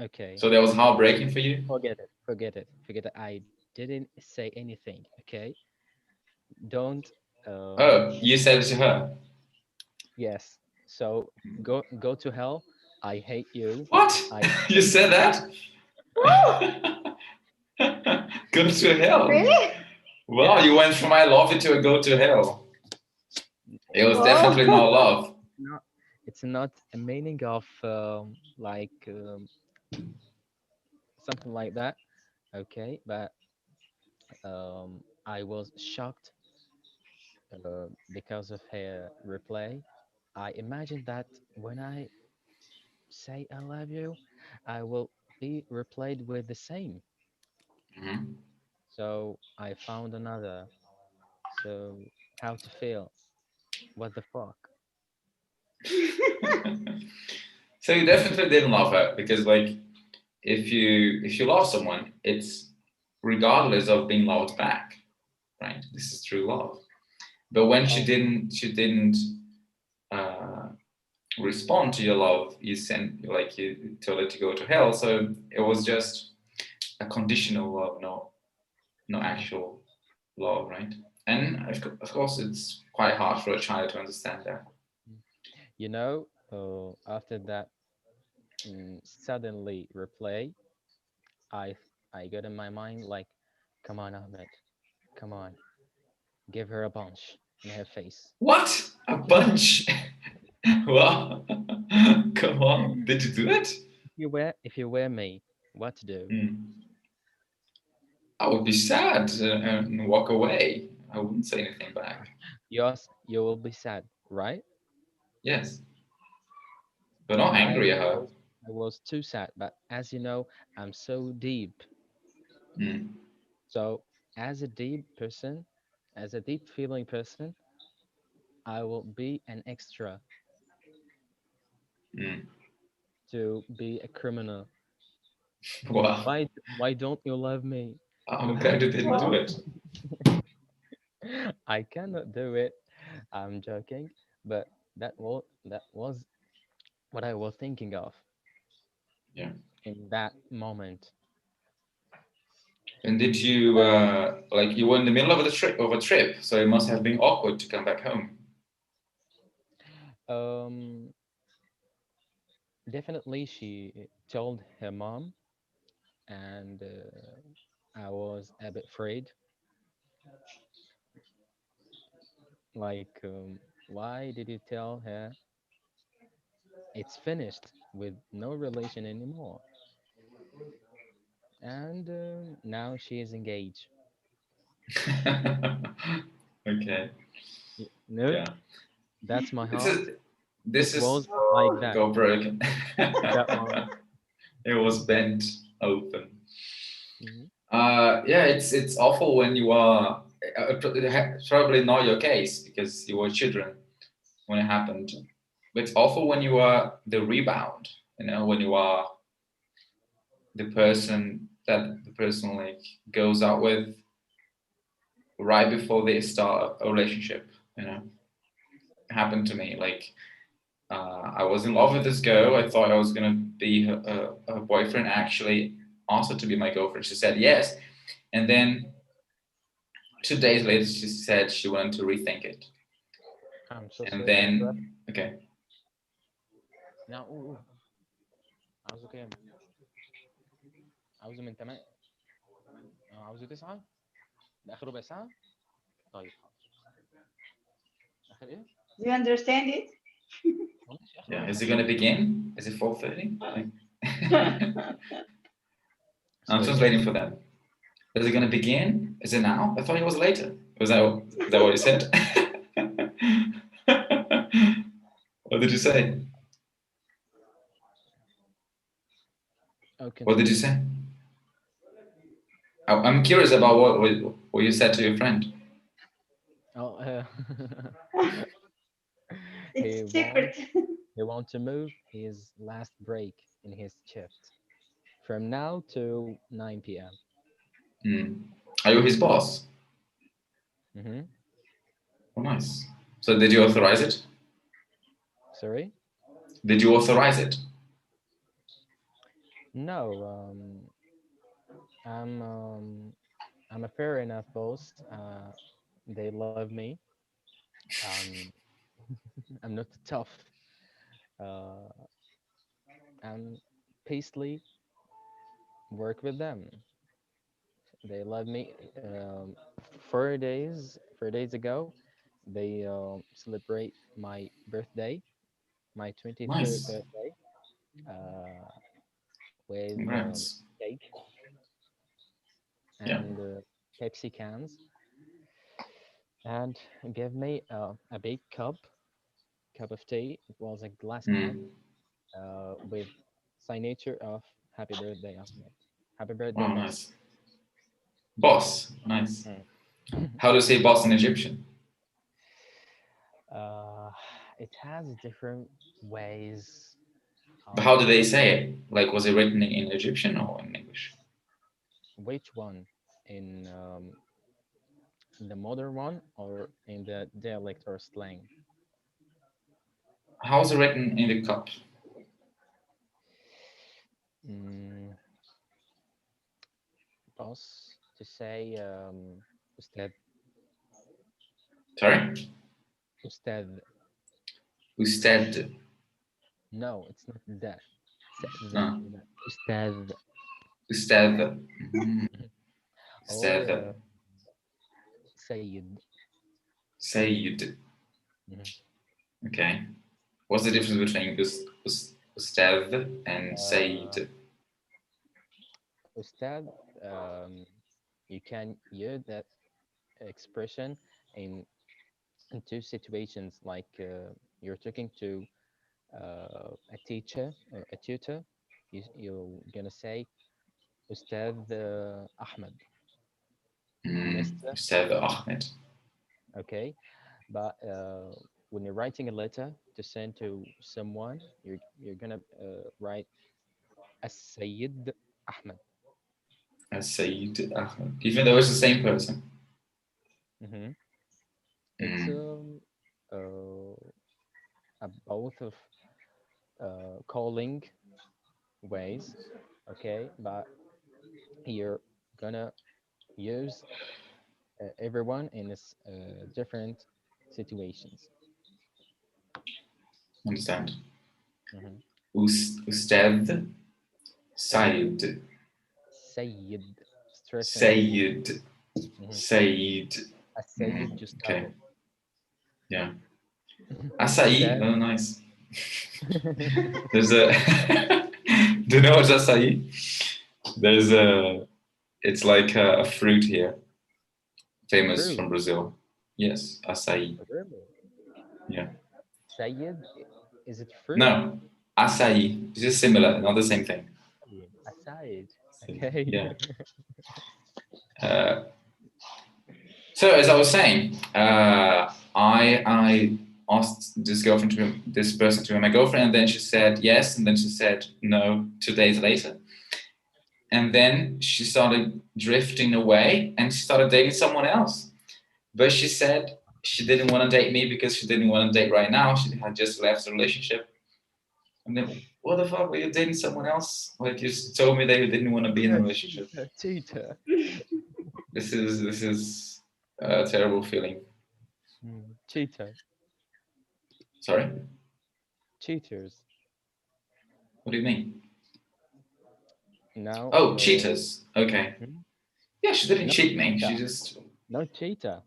Okay, So that was heartbreaking for you? forget it, forget it, forget it. I didn't say anything. Okay, don't. Oh, you said it to her. Yes. So go to hell. I hate you. What? I You said that? Woo! Go to hell. Really? Wow, yes. you went from I love you to a go to hell. It was definitely Oh. not love. Not. It's not a meaning of like something like that. Okay, but I was shocked because of her reply. I imagined that when I say I love you, I will be replied with the same. Mhm. So I found another. So how to feel? What the fuck? So you definitely didn't love her because, like, if you love someone, it's regardless of being loved back, right? This is true love. But when she Oh, didn't uh, respond to your love, you told her to go to hell. So it was just a conditional love, no actual love, right? And of course, it's quite hard for a child to understand that. mm. You know, after that suddenly replay, I I got in my mind like, come on, Ahmed, come on, give her a punch in her face. What? A bunch? Wow. Come on. Did you do it? If you were me, what to do? Hmm. I would be sad and walk away. I wouldn't say anything back. Yes, you will be sad, right? Yes, but not I angry at her. was I was too sad, but as you know, I'm so deep. Mm, So as a deep person, as a deep feeling person, I will be an extra mm. to be a criminal. Wow. Why don't you love me? I'm glad you didn't do Oh. it. I cannot do it. I'm joking, but that was what I was thinking of Yeah. in that moment. And did you like you were in the middle of a trip, so it must have been awkward to come back home. Um, Definitely, she told her mom, and I was a bit afraid. Like, why did you tell her it's finished with no relation anymore? And now she is engaged. Okay. No, Yeah. that's my This heart. is It this is was like Oh. that go broken. at that moment. It was bent open. Mhm. Yeah, it's awful when you are probably not your case because you were children when it happened. But it's awful when you are the rebound. When you are the person like goes out with right before they start a relationship. It happened to me. Like I was in love with this girl. I thought I was gonna be her boyfriend. Actually, also to be my girlfriend. She said yes, and then 2 days later, she said she wanted to rethink it. I'm so And sorry to interrupt. then, okay, Now, عاوزه كام؟ عاوزه من 8 عاوزه 9 ده آخر ربع ساعة؟ طيب حاضر. آخر إيه؟ Do you understand it? ماشي آخر yeah, ربع is it ساعة. gonna begin? Is it 4:30? Like, I'm Sorry. translating for them. Is it gonna begin? Is it now? I thought it was later. Is that what you said? What did you say? Oh, What did you continue. say? I'm curious about what you said to your friend. Oh, he It's want secret. he want to move his last break in his shift from now to 9 p.m. Hmm. Are you his boss? Mm-hmm. Oh, nice. So did you authorize it? Sorry. Did you authorize it? No, I'm I'm a fair enough boss. They love me. Um, I'm not tough. Uh, and peacefully work with them. They love me. 4 days ago, they celebrate my birthday, my 23rd Nice. birthday, uh, with Congrats. cake Yeah. and Pepsi cans, and give me a big cup of tea. It was a glass cup Mm. with signature of Happy Birthday, Ahmed. Happy birthday, Wow, boss. nice. Boss. Nice. Mm. How do you say boss in Egyptian? uh, it has different ways But of how do they say it? Like, was it written in Egyptian or in English? which one in the modern one or in the dialect or slang. How's it written in the cup? Mm, boss to say Ustad, Sorry? Ustad. Usted. No, it's not that. Ah, Ustad. usted. Mhm. Or Usted. Sayyid. Sayyid. Mhm. Okay. What's the difference between usted and Uh, Sayyid? Ustad, you can use that expression in, in two situations, like you're talking to a teacher or a tutor. You're gonna say Ustad Ahmed, Mr. Usted Ahmed. Ahmed. Okay, but when you're writing a letter to send to someone, you're gonna write as Sayyid Ahmed. Sayyid Ahmed. Even though it's the same person. Hmm. It's Mm. uh, a both of calling ways, okay, but you're gonna use everyone in this different situations. Understand? Hmm. Usted. Sayyid, Sayyid. Sayyid, stressing it. Sayyid. Hmm. Sayyid. A Sayyid Okay. Gustavo. Yeah. Açaí. Ustad. Oh, nice. There's a. Do you know what's açaí? There's a. It's like a fruit here, famous Fruit. from Brazil. Yes, açaí. Really? Yeah. Sayyid, is it fruit? No, açaí. It's just similar, not the same thing. Aside. So, Okay. yeah. Uh, so as I was saying, I asked this person to be my girlfriend, and then she said yes, and then she said no 2 days later. And then she started drifting away and she started dating someone else. But she said she didn't want to date me because she didn't want to date right now. She had just left the relationship. And then, what the fuck? Were you dating someone else? Like you told me that you didn't want to be in a Yeah, relationship. cheater. This is a terrible feeling. Cheater. Sorry, Cheaters. what do you mean? Now, Oh, cheaters. Okay. hmm? Yeah, she didn't No cheat me. She cheetah. just No cheetah.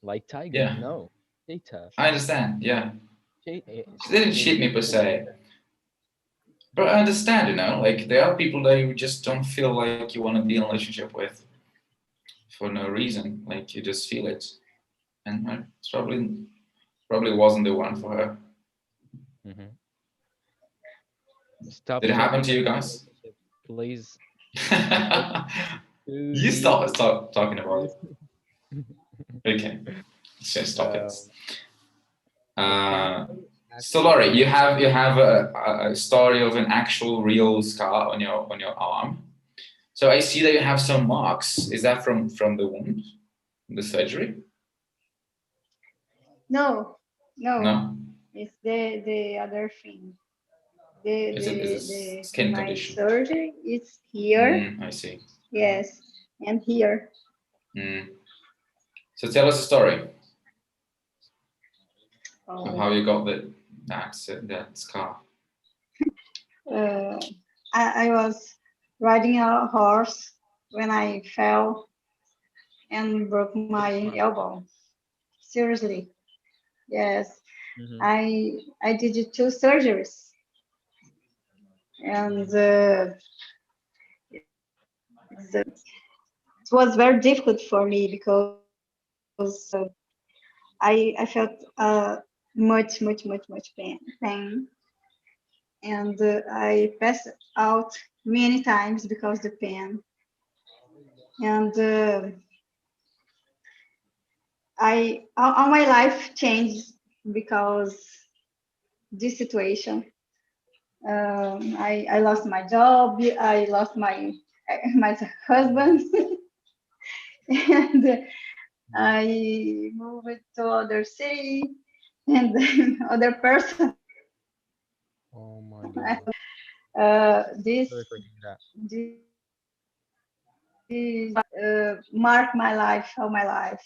Like tiger. yeah. No. Cheetah. I understand. Yeah, she didn't In cheat me per English. se. But I understand, like there are people that you just don't feel like you want to be in a relationship with for no reason. Like you just feel it, and it's probably wasn't the one for her. Hmm. Stop Did it happen talking to you about guys? relationship, please. Because too You deep. stop talking about it. Okay, let's just stop it. Um, but Uh, finally, so after Laurie, you like have a story of an actual real scar on your arm. So I see that you have some marks. Is that from the wound, the surgery? No, no, No. it's the other thing. The Is it the a the skin my condition? surgery is here. I see. Yes, and here. Mm. So tell us a story of how Oh, you got that scar. uh, I was riding a horse when I fell and broke my Wow. elbow. Seriously, yes. Mm-hmm. I did two surgeries, and it was very difficult for me because I felt much pain, and I passed out many times because the pain. And I all my life changed because this situation. I lost my job. I lost my husband, and I moved to other city and other person. Oh my God. This Sorry for hearing that. mark my life, all my life.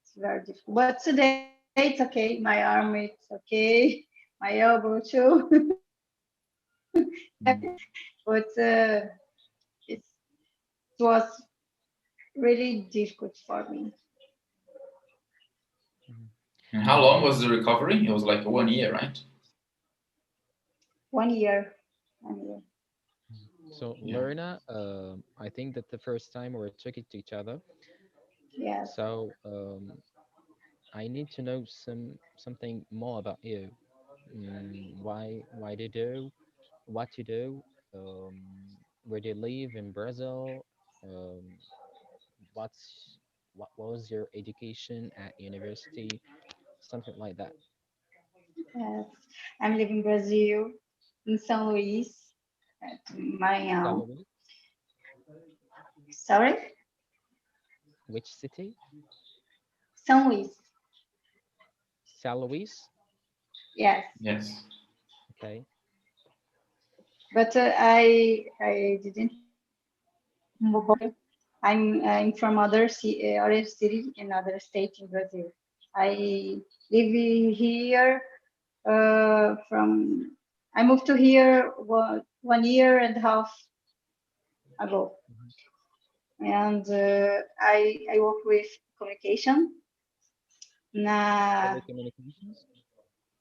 It's very difficult. But today it's okay. My arm it's okay. My elbow too. Mm. But it was really difficult for me. Mhm. And how long was the recovery? It was like 1 year, right? 1 year. 1 year. So, Yeah. Lorna, I think that the first time we were talking to each other, Yes. so I need to know something more about you. Why do you do what you do? Um, where do you live in Brazil? Um, what was your education at university? Something like that. Yes. I'm living in Brazil, in São Luís, at Maranhão. Salary? Sorry? Which city? São Luís. Saint Yes. Yes. Okay. But I didn't move. I'm from other city in other state in Brazil. I live here from I moved to here 1 year and a half ago, Mhm. and I work with communication na Telecommunications?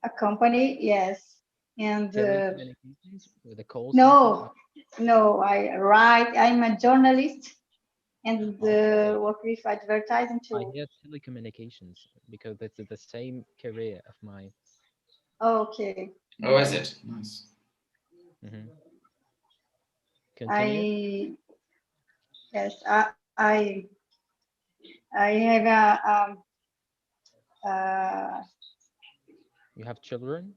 a company, yes, and Telecommunications with a call center? no, no, I'm a journalist and Okay. work with advertising I too. hear telecommunications because that's the same career of mine. Okay, Oh, is yes, it? Nice. Hmm. Continue. I yes I have a You have children?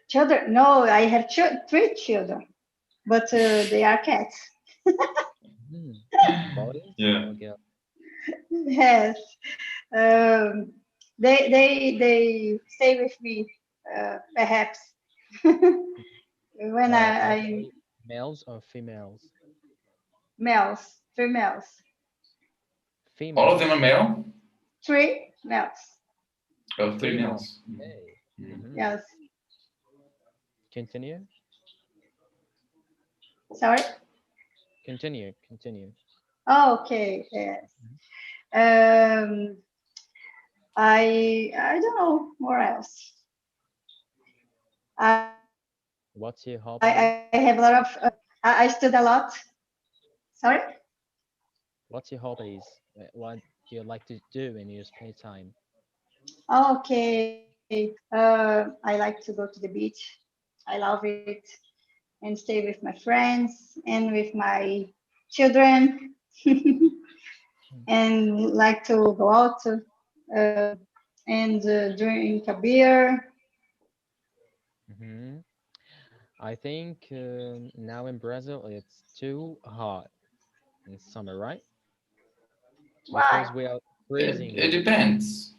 children. No, I have three children, but they are cats. Hmm. Boys Yeah. or girls? Yes, um, they stay with me, perhaps when Are I they males or females? males, three males, All of them are Females. male? three males. Oh, three Three males. males. Okay. Mm. Hmm. Yes, Continue. sorry. Continue. Continue. Okay, yes. Um, I don't know what else. What's your I have a hobby? lot of. I studied a lot. Sorry. What's your hobbies? What do you like to do in your spare time? Okay. I like to go to the beach. I love it and stay with my friends and with my children and like to go out and drink a beer. Hmm. I think now in Brazil it's too hot in summer, right? Why? Because we are It freezing. depends.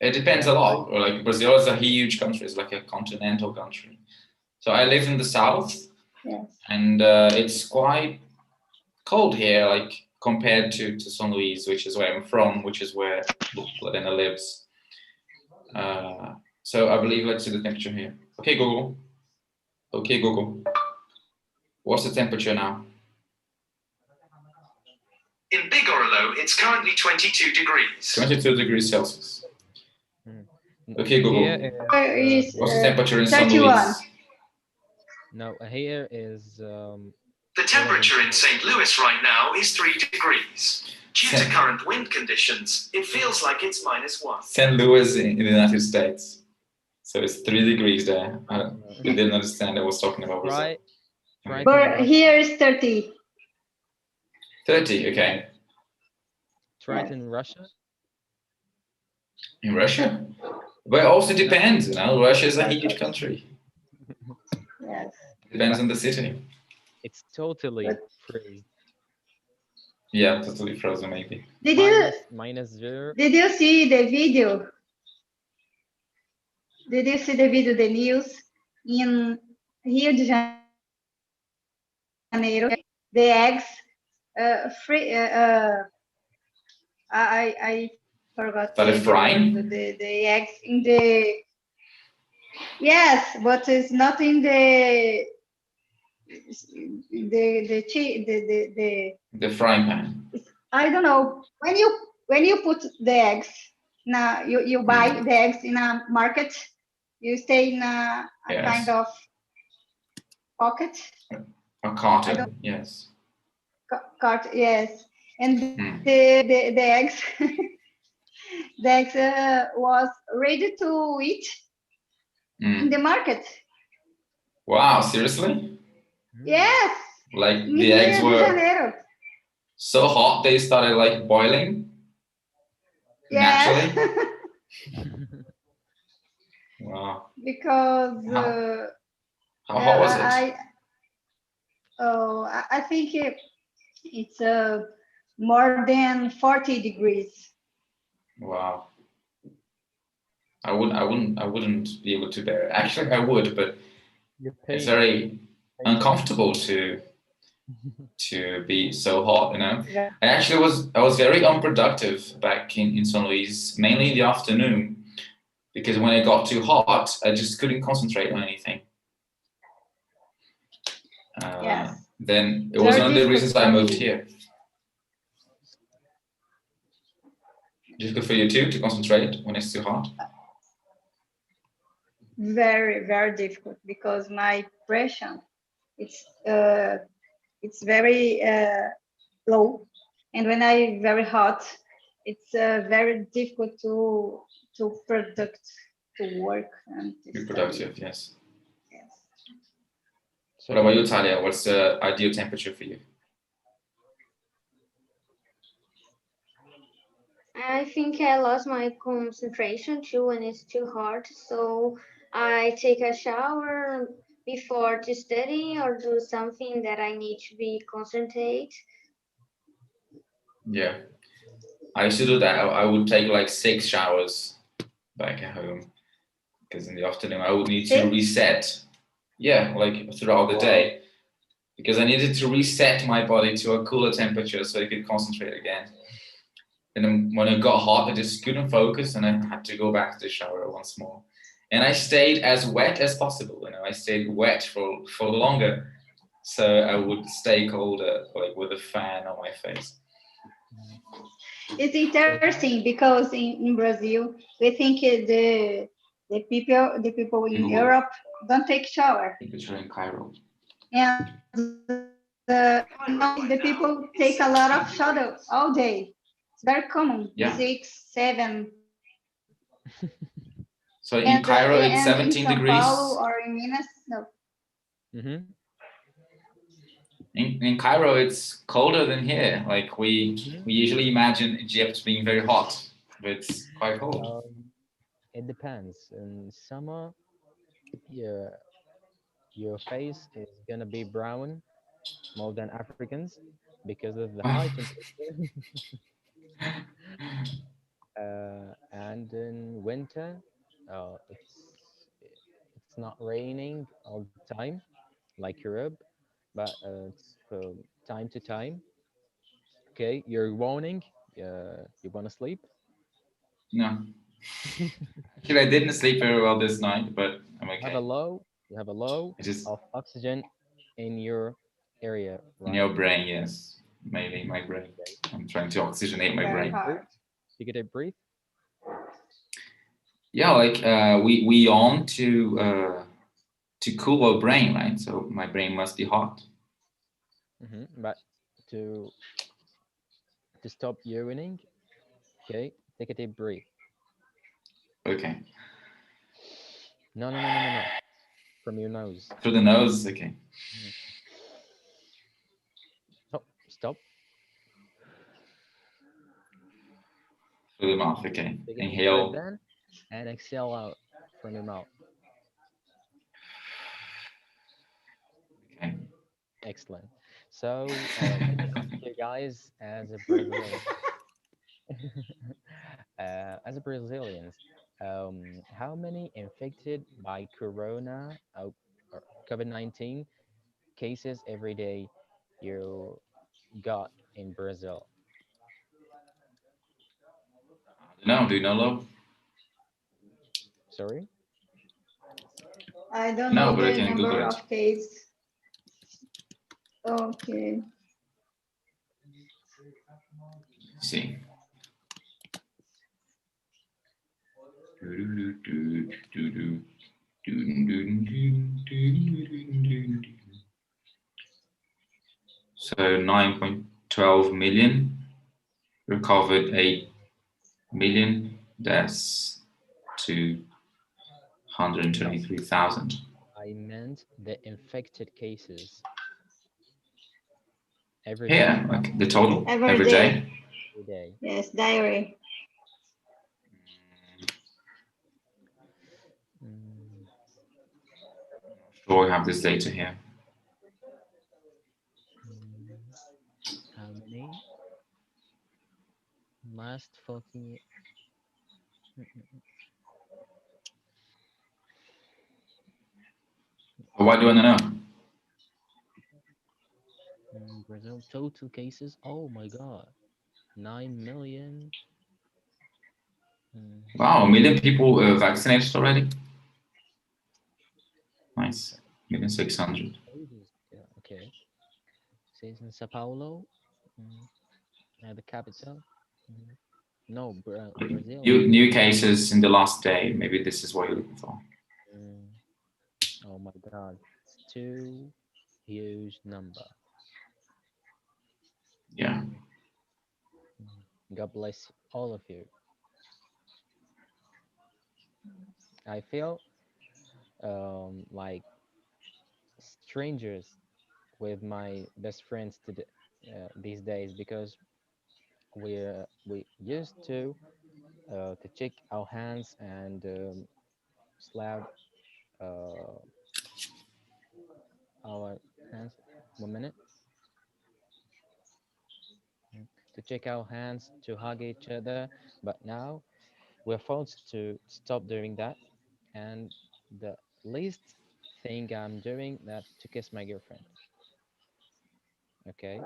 It depends a lot. Like Brazil is a huge country. It's like a continental country. So I live in the south, Yes. and it's quite cold here, like compared to São Luís, which is where I'm from, which is where Lorena lives. So I believe, let's see the temperature here. Okay, Google. Okay, Google. What's the temperature now? In Bigorolo, it's currently 22 degrees. 22 degrees Celsius. Mm. Okay, Google. Here Is What's the temperature in São 31. Luís? no, here is The temperature in St. Louis right now is 3 degrees. Due to St. current wind conditions, it feels like it's -1. St. Louis in the United States. So it's 3 degrees there. I didn't understand I was talking about Brazil. try to But here is 30. 30, okay. try it Yes. in Russia. In Russia? But it also depends, you know. Russia is a huge country. Yes. Depends on the city. It's totally But- freeze. Yeah, totally frozen maybe. Did you Minus 0. did you see the video? Did you see the video, the news in Rio de Janeiro? The eggs, free. I forgot Started frying? the eggs in the. Yes, but it's not in the The frying pan. I don't know when you put the eggs. Now you buy the eggs in a market. You stay in a Yes. kind of pocket A carton, yes. cart. Yes, and Mm. the eggs the eggs was ready to eat in Mm. the market. Wow, seriously? Yes, Like in the eggs Rio de were Janeiro. so hot they started like boiling naturally? Yes, Wow. because How hot was it? I think it's more than 40 degrees. Wow. I wouldn't be able to bear it. Actually, I would, but it's very uncomfortable to be so hot, you know. Yeah. I was very unproductive back in São Luís, mainly in the afternoon, because when it got too hot, I just couldn't concentrate on anything. Yes. Then it was one of the reasons I moved here. Difficult for you too to concentrate when it's too hot? Very, very difficult because my pressure it's very low, and when I very hot, it's very difficult to work and to Be study. productive, yes. Yes. What about you, Talia? What's the ideal temperature for you? I think I lost my concentration too when it's too hot. So I take a shower before to study or do something that I need to be concentrate. Yeah, I used to do that. I would take like 6 showers back at home because in the afternoon I would need to 6? reset. Yeah, like throughout the day, because I needed to reset my body to a cooler temperature so I could concentrate again. And then when it got hot, I just couldn't focus, and I had to go back to the shower once more. And I stayed as wet as possible. You know, I stayed wet for longer, so I would stay colder, like with a fan on my face. It's interesting because in Brazil we think the people in Google. Europe don't take shower, Temperature in Cairo. and the people take a lot of shower all day. It's very common. Yeah. 6, 7. So in Cairo, it's and 17 in São degrees. Paulo or in Minas, no. Mm-hmm. In Cairo, it's colder than here. Like we usually imagine Egypt being very hot, but it's quite cold. It depends. In summer, your face is gonna be brown more than Africans because of the high temperature. and in winter, it's not raining all the time like Europe, but it's from time to time. Okay, you're warning. You wanna sleep? No. Actually, I didn't sleep very well this night, but I'm Have a okay. low. You have a low I just of oxygen in your area, in right? your brain, yes, maybe my brain. Okay. I'm trying to oxygenate my Very brain. hard. Take a deep breath. Yeah, like we yawn to cool our brain, right? So my brain must be hot. But to stop urinating, okay, take a deep breath. Okay, No, no, no, no, no, no. From your nose. through the nose. Okay, Mhm. Oh, stop. through the mouth. Okay, Take a deep breath inhale. then, and exhale out from your mouth. Okay, Excellent. So let me ask you guys, as a Brazilian, as a Brazilians, how many infected by Corona or COVID-19 cases every day you got in Brazil? no, do you know, love? Sorry? I don't No, know but I the can Google number it. of cases. Okay. See. So 9.12 million, recovered 8 million, that's No, 223,000. I meant the infected cases every day. Yeah, like the total Every every day. day. Every day. Yes, diary. Mm, Sure, I have this data here. mm, how many? Last 14. Mm, mm, Why do you want to know? Brazil total cases. Oh my God, 9 million. Mm, Wow, a million people vaccinated already. Nice, 1,600,000. cases. Yeah, okay. Says in Sao Paulo, mm, the capital. Mm, no, Brazil. New cases in the last day. Maybe this is what you're looking for. Mm, oh my God, it's too huge number. Yeah. God bless all of you. I feel like strangers with my best friends these days because we used to check our hands and slap uh, our hands. 1 minute. To check our hands, to hug each other, but now we're forced to stop doing that. And the least thing I'm doing that to kiss my girlfriend. Okay.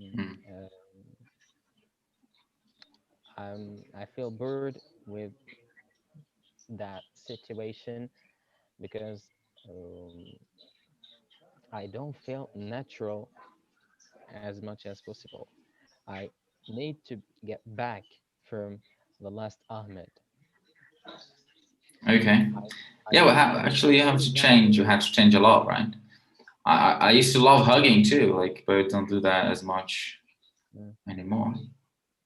Mm, Mm. Uh, I feel bored with that situation because I don't feel natural as much as possible. I need to get back from the last Ahmed. Okay. I, Yeah, well, I actually, you have feel to that change. You have to change a lot, right? I used to love hugging too, like, but don't do that as much mm, anymore.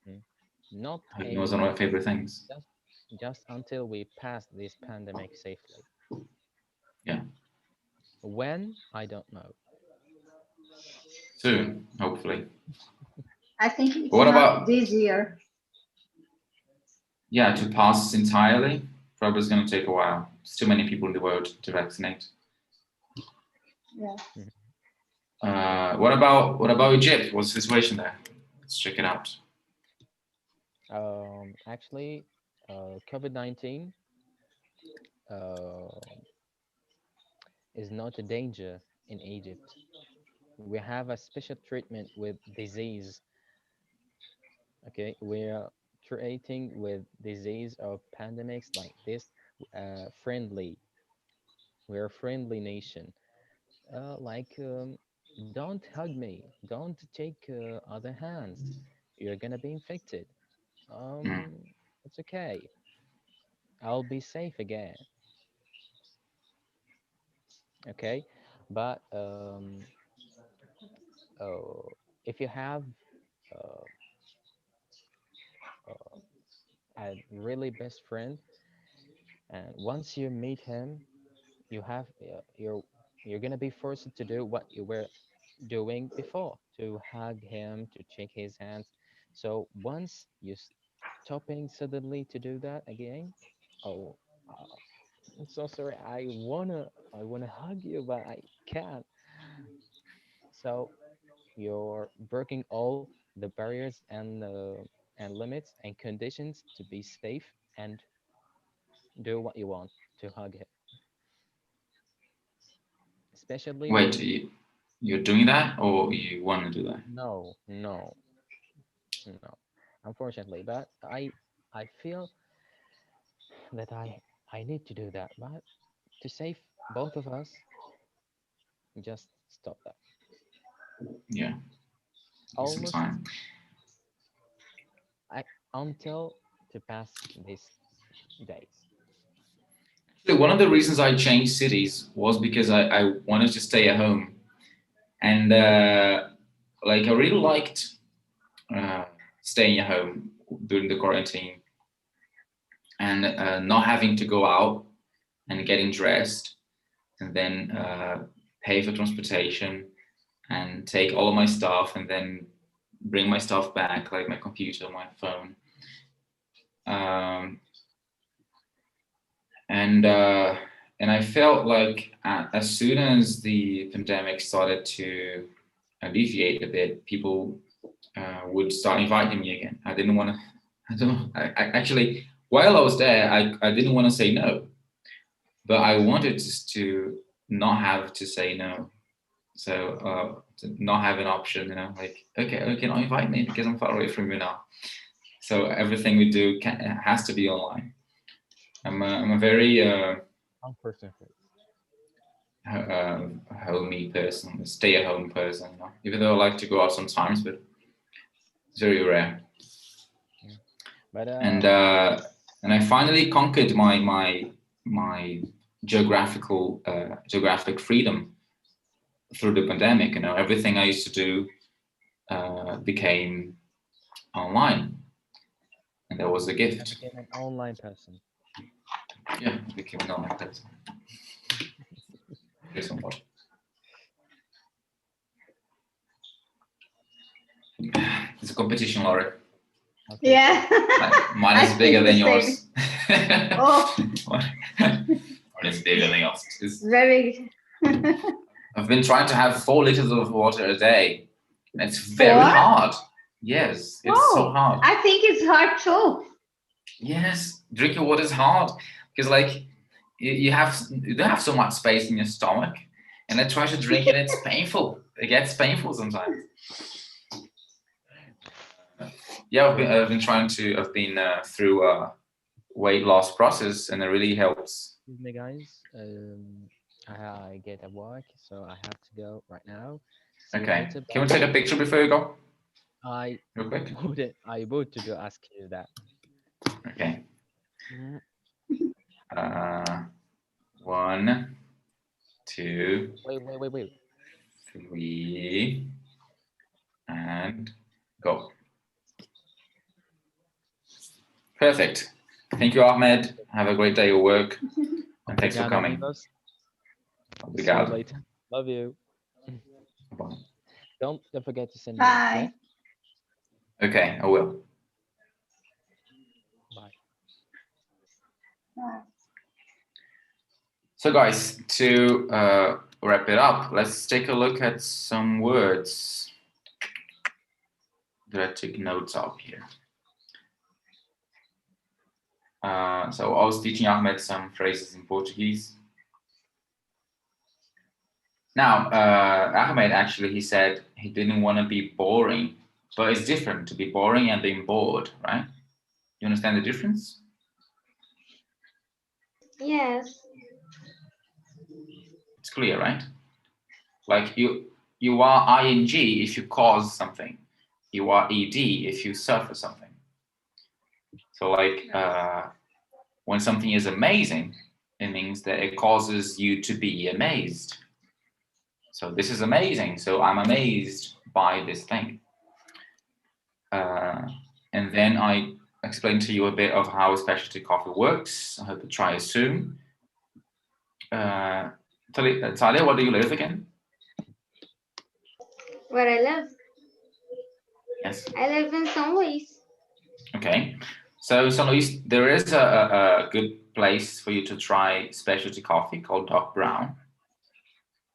mm, not Hugging was one of my anymore. favorite things. Just until we pass this pandemic safely. Yeah, When I don't know. soon, hopefully. I think But it's what not about, this year. yeah, to pass entirely? Probably is going to take a while. There's too many people in the world to vaccinate. Yeah. Mhm. What about Egypt? What's the situation there? Let's check it out. Actually, COVID-19 uh, is not a danger in Egypt. We have a special treatment with disease. Okay, we are treating with disease or pandemics like this friendly. We're a friendly nation. Don't hug me. Don't take other hands. You're gonna be infected. Mm. Um, it's okay. I'll be safe again. Okay, but oh, if you have uh, uh, a really best friend, and once you meet him, you have you're gonna be forced to do what you were doing before, to hug him, to shake his hands. So once you stopping suddenly to do that again, oh, uh, I'm so sorry. I wanna hug you, but I can't. So you're breaking all the barriers and limits and conditions to be safe and do what you want to hug him. Especially Wait, when you're doing that, or you want to do that? no, no, no, unfortunately, but I feel that I need to do that, but to save both of us, just stop that. Yeah, give some Almost time. I until to pass these days. So one of the reasons I changed cities was because I wanted to stay at home, and like I really liked uh, staying at home during the quarantine and not having to go out and getting dressed and then pay for transportation and take all of my stuff and then bring my stuff back, like my computer, my phone. Um, and and I felt like as soon as the pandemic started to alleviate a bit, people would start inviting me again. I didn't want to. I don't know. I actually, while I was there, I didn't want to say no, but I wanted just to not have to say no. So to not have an option, like okay, you cannot invite me because I'm far away from you now. So everything we do has to be online. I'm a very Unfortunately. homey person, a stay-at-home person. Even though I like to go out sometimes, but it's very rare. Mm. But And I finally conquered my geographic freedom through the pandemic. Everything I used to do became online, and that was a I gift. became an online person. Yeah, I became an online person. Here's some water. It's a competition, Laura. Okay. Yeah. Mine I is bigger think than the same. yours. Oh, Mine is bigger than yours. very. I've been trying to have 4 liters of water a day, and it's very 4? hard. Yes, it's so Oh, hard. I think it's hard too. Yes, drinking water is hard because like you don't have so much space in your stomach, and I try to drink and it's painful. It gets painful sometimes. Yeah, I've been through a weight loss process, and it really helps. Excuse me, guys. I get a work, so I have to go right now. See you Okay, later. can we But take a picture before you go, I real quick? would to do ask you that. Okay. Mm. 1, 2, Wait. 3, and go. Perfect. Thank you, Ahmed. Have a great day at work, and thanks for Obrigado, coming. amigos. See you Obrigado. later. Love you. Bye. Don't forget to send me. Yeah. Bye. Okay, I will. Bye. Bye. So, guys, to wrap it up, let's take a look at some words that I took notes of here. So I was teaching Ahmed some phrases in Portuguese. Now, Ahmed actually, he said he didn't want to be boring, but it's different to be boring and being bored, right? You understand the difference? Yes. It's clear, right? Like you are ing if you cause something. You are ed if you suffer something. So like when something is amazing, it means that it causes you to be amazed. So this is amazing. So I'm amazed by this thing. And then I explained to you a bit of how specialty coffee works. I hope you try it soon. Talia, where do you live again? Where I live? Yes. I live in São Luís. Okay. So São Luís, there is a good place for you to try specialty coffee called Doc Brown.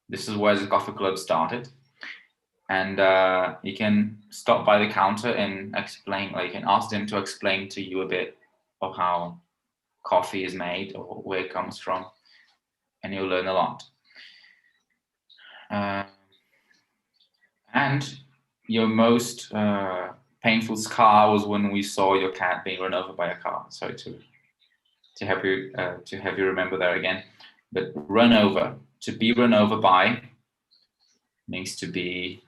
This is where the coffee club started. And you can stop by the counter and explain, like, and ask them to explain to you a bit of how coffee is made or where it comes from, and you'll learn a lot. And your most painful scar was when we saw your cat being run over by a car. Sorry to have you remember that again. But run over, to be run over by, means to be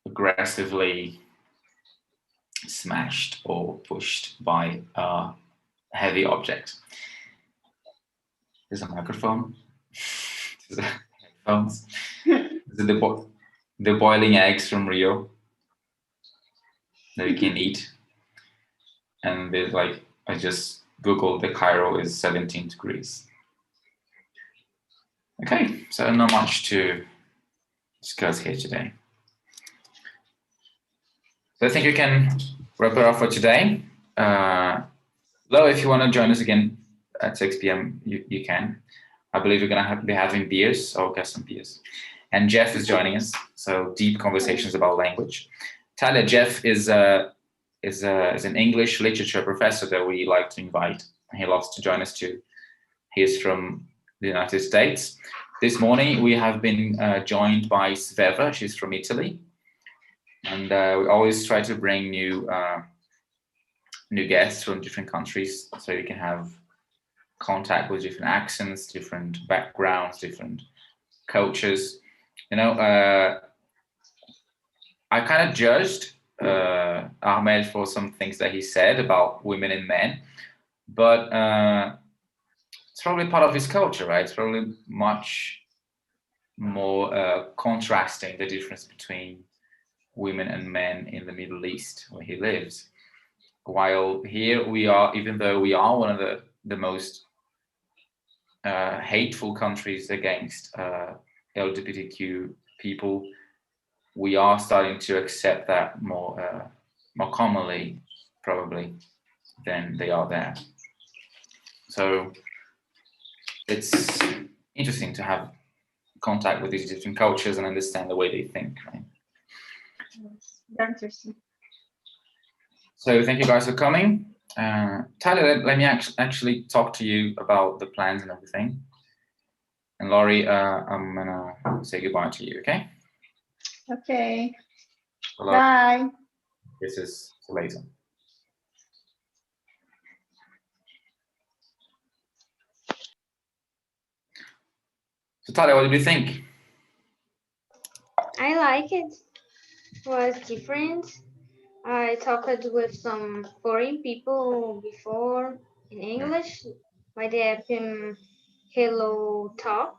aggressively smashed or pushed by a heavy object. There's a microphone. There's headphones. There's the boiling eggs from Rio that you can eat. And there's like, I just Googled the Cairo is 17 degrees. Okay, so not much to discuss here today. So I think you can wrap it up for today. Lo, if you want to join us again at 6 p.m., you can. I believe we're going to be having beers, so I'll get some beers. And Jeff is joining us, so deep conversations about language. Talia, Jeff is an English literature professor that we like to invite. He loves to join us too. He is from the United States. This morning we have been joined by Sveva. She's from Italy, and we always try to bring new guests from different countries, so you can have contact with different accents, different backgrounds, different cultures. You know, I kind of judged Ahmed for some things that he said about women and men, but it's probably part of his culture, right? It's probably much more contrasting the difference between women and men in the Middle East where he lives. While here we are, even though we are one of the most hateful countries against LGBTQ people, we are starting to accept that more commonly, probably, than they are there. So it's interesting to have contact with these different cultures and understand the way they think, right? Yes, very interesting. So thank you guys for coming. Tyler, let me actually talk to you about the plans and everything. And Laurie, I'm gonna say goodbye to you, okay? Okay. Hello. Bye. This is later. So Tyler, what did you think? I like it. It was different. I talked with some foreign people before in English by the app Hello Talk.